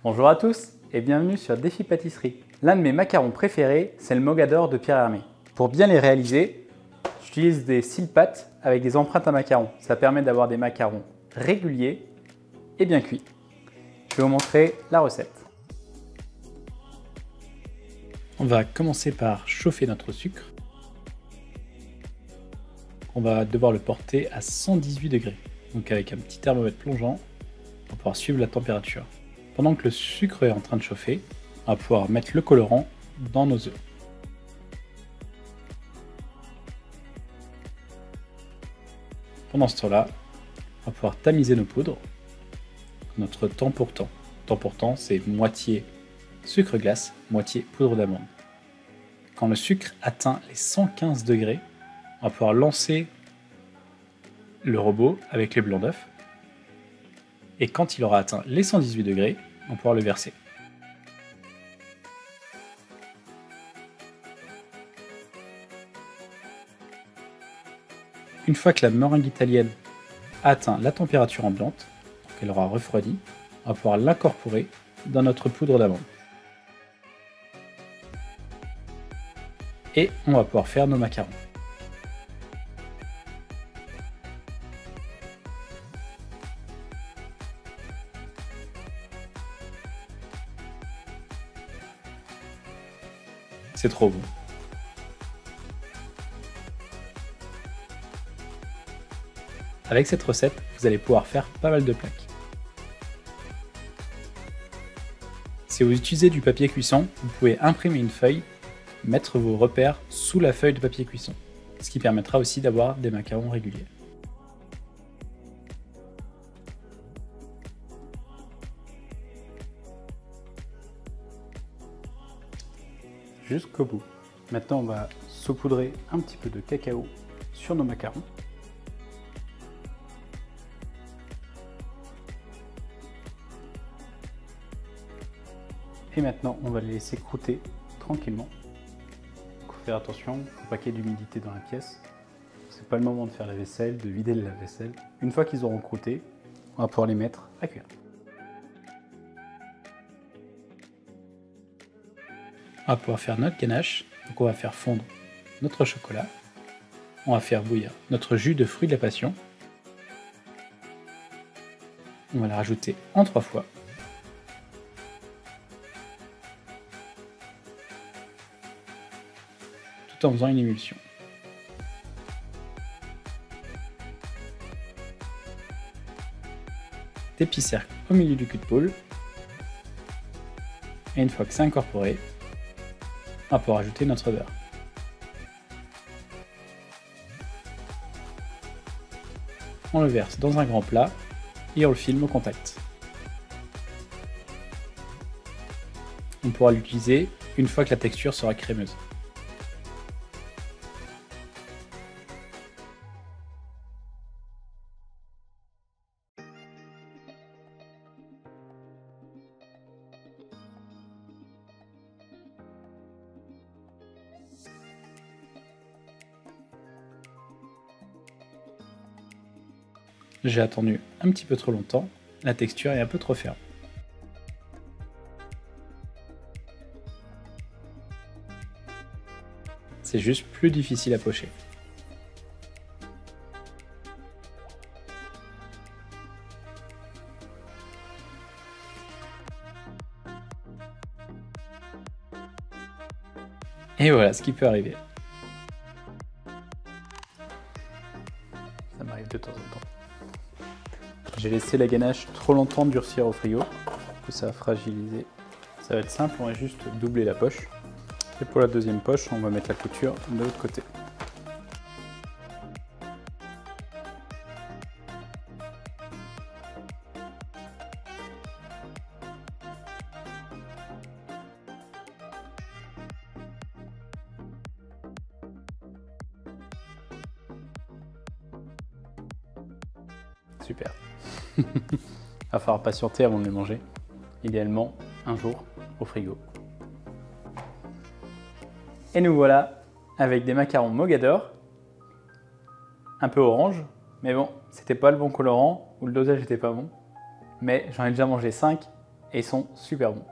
Bonjour à tous et bienvenue sur Défi Pâtisserie. L'un de mes macarons préférés, c'est le mogador de Pierre Hermé. Pour bien les réaliser, j'utilise des cils-pâtes avec des empreintes à macarons. Ça permet d'avoir des macarons réguliers et bien cuits. Je vais vous montrer la recette. On va commencer par chauffer notre sucre. On va devoir le porter à 118 degrés. Donc avec un petit thermomètre plongeant, on va pouvoir suivre la température. Pendant que le sucre est en train de chauffer, on va pouvoir mettre le colorant dans nos œufs. Pendant ce temps-là, on va pouvoir tamiser nos poudres. Notre temps pour temps. Temps pour temps, c'est moitié sucre glace, moitié poudre d'amande. Quand le sucre atteint les 115 degrés, on va pouvoir lancer le robot avec les blancs d'œufs. Et quand il aura atteint les 118 degrés, on pourra le verser. Une fois que la meringue italienne a atteint la température ambiante, qu'elle aura refroidi, on va pouvoir l'incorporer dans notre poudre d'amande. Et on va pouvoir faire nos macarons. C'est trop bon. Avec cette recette, vous allez pouvoir faire pas mal de plaques. Si vous utilisez du papier cuisson, vous pouvez imprimer une feuille, mettre vos repères sous la feuille de papier cuisson, ce qui permettra aussi d'avoir des macarons réguliers. Jusqu'au bout. Maintenant, on va saupoudrer un petit peu de cacao sur nos macarons. Et maintenant, on va les laisser croûter tranquillement. Il faut faire attention, il ne faut pas qu'il y ait d'humidité dans la pièce. C'est pas le moment de faire la vaisselle, de vider le lave-vaisselle. Une fois qu'ils auront croûté, on va pouvoir les mettre à cuire. On va pouvoir faire notre ganache, donc on va faire fondre notre chocolat, on va faire bouillir notre jus de fruits de la passion, on va la rajouter en 3 fois, tout en faisant une émulsion. Des petits cercles au milieu du cul de poule, et une fois que c'est incorporé, on va pouvoir ajouter notre beurre. On le verse dans un grand plat et on le filme au contact. On pourra l'utiliser une fois que la texture sera crémeuse. J'ai attendu un petit peu trop longtemps, la texture est un peu trop ferme. C'est juste plus difficile à pocher. Et voilà ce qui peut arriver. Ça m'arrive de temps en temps. J'ai laissé la ganache trop longtemps durcir au frigo, du coup ça a fragilisé. Ça va être simple, on va juste doubler la poche. Et pour la deuxième poche, on va mettre la couture de l'autre côté. Super. Il va falloir patienter avant de les manger. Idéalement, un jour au frigo. Et nous voilà avec des macarons mogador. Un peu orange, mais bon, c'était pas le bon colorant ou le dosage était pas bon. Mais j'en ai déjà mangé 5 et ils sont super bons.